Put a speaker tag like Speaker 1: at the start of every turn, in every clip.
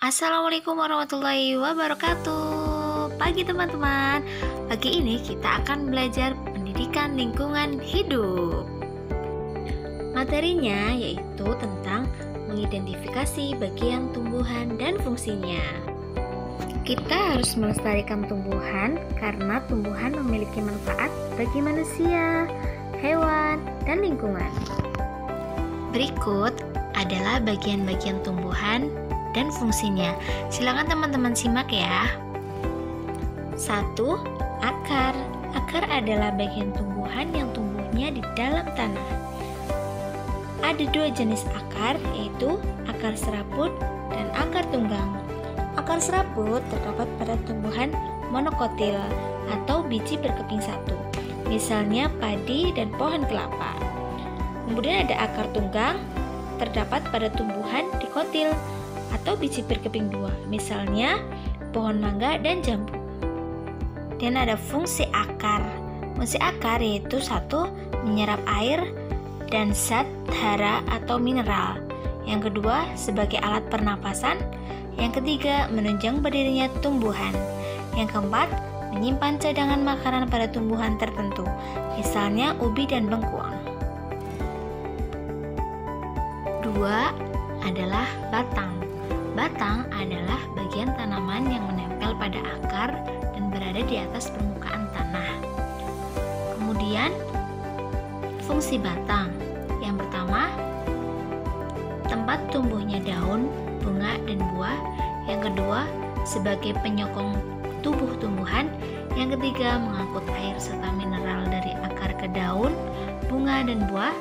Speaker 1: Assalamualaikum warahmatullahi wabarakatuh. Pagi teman-teman. Pagi ini kita akan belajar pendidikan lingkungan hidup. Materinya yaitu tentang mengidentifikasi bagian tumbuhan dan fungsinya. Kita harus melestarikan tumbuhan karena tumbuhan memiliki manfaat bagi manusia, hewan, dan lingkungan. Berikut adalah bagian-bagian tumbuhan dan fungsinya. Silakan teman-teman simak ya. 1. Akar. Akar adalah bagian tumbuhan yang tumbuhnya di dalam tanah. Ada 2 jenis akar, yaitu akar serabut dan akar tunggang. Akar serabut terdapat pada tumbuhan monokotil atau biji berkeping satu, misalnya padi dan pohon kelapa. Kemudian ada akar tunggang, terdapat pada tumbuhan dikotil atau biji berkeping dua, misalnya pohon mangga dan jambu. Dan ada fungsi akar. Fungsi akar yaitu 1. Menyerap air dan zat hara atau mineral. Yang kedua, sebagai alat pernapasan. Yang ketiga, menunjang berdirinya tumbuhan. Yang keempat, menyimpan cadangan makanan pada tumbuhan tertentu, misalnya ubi dan bengkuang. 2 adalah batang. Batang adalah bagian tanaman yang menempel pada akar dan berada di atas permukaan tanah. Kemudian, fungsi batang. Yang pertama, tempat tumbuhnya daun, bunga, dan buah. Yang kedua, sebagai penyokong tubuh tumbuhan. Yang ketiga, mengangkut air serta mineral dari akar ke daun, bunga, dan buah.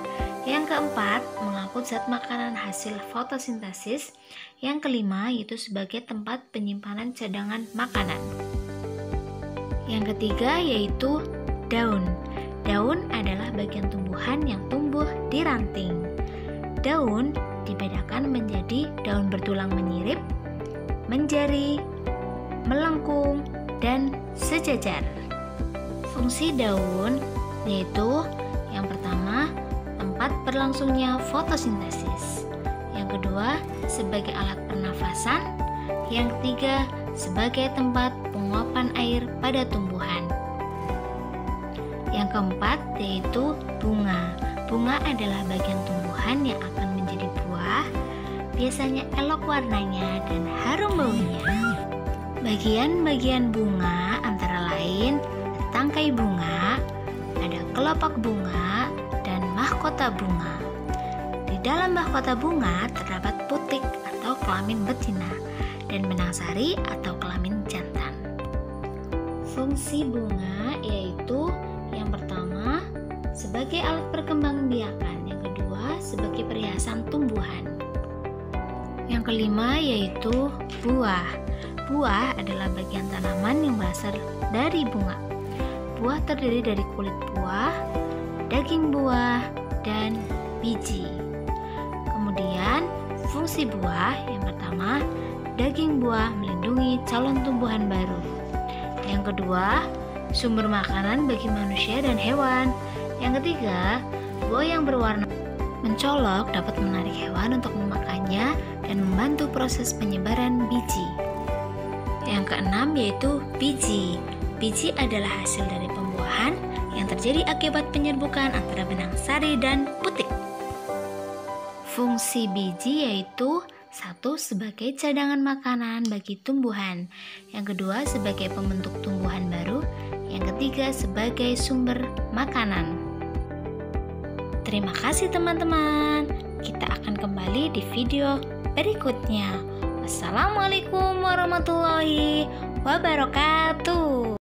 Speaker 1: Yang keempat, mengangkut zat makanan hasil fotosintesis. Yang kelima, yaitu sebagai tempat penyimpanan cadangan makanan. Yang ketiga, yaitu daun. Daun adalah bagian tumbuhan yang tumbuh di ranting. Daun dibedakan menjadi daun bertulang menyirip, menjari, melengkung, dan sejajar. Fungsi daun yaitu yang pertama, tempat berlangsungnya fotosintesis. Yang kedua, sebagai alat pernafasan. Yang ketiga, sebagai tempat penguapan air pada tumbuhan. Yang keempat, yaitu bunga. Bunga adalah bagian tumbuhan yang akan menjadi buah. Biasanya elok warnanya dan harum baunya. Bagian-bagian bunga antara lain tangkai bunga, ada kelopak bunga, dan mahkota bunga. Di dalam mahkota bunga terdapat putik atau kelamin betina dan benang sari atau kelamin jantan. Fungsi bunga yaitu yang pertama sebagai alat perkembangbiakan, yang kedua sebagai perhiasan tumbuhan. Yang kelima yaitu buah. Buah adalah bagian tanaman yang berasal dari bunga. Buah terdiri dari kulit buah, daging buah, dan biji. Kemudian, fungsi buah yang pertama, daging buah melindungi calon tumbuhan baru. Yang kedua, sumber makanan bagi manusia dan hewan. Yang ketiga, buah yang berwarna mencolok dapat menarik hewan untuk memakannya dan membantu proses penyebaran biji. Yang keenam yaitu biji. Biji adalah hasil dari pembuahan yang terjadi akibat penyerbukan antara benang sari dan putik. Fungsi biji yaitu 1. Sebagai cadangan makanan bagi tumbuhan. Yang kedua, sebagai pembentuk tumbuhan baru. Yang ketiga, sebagai sumber makanan. Terima kasih teman-teman. Kita akan kembali di video berikutnya. Wassalamualaikum warahmatullahi wabarakatuh.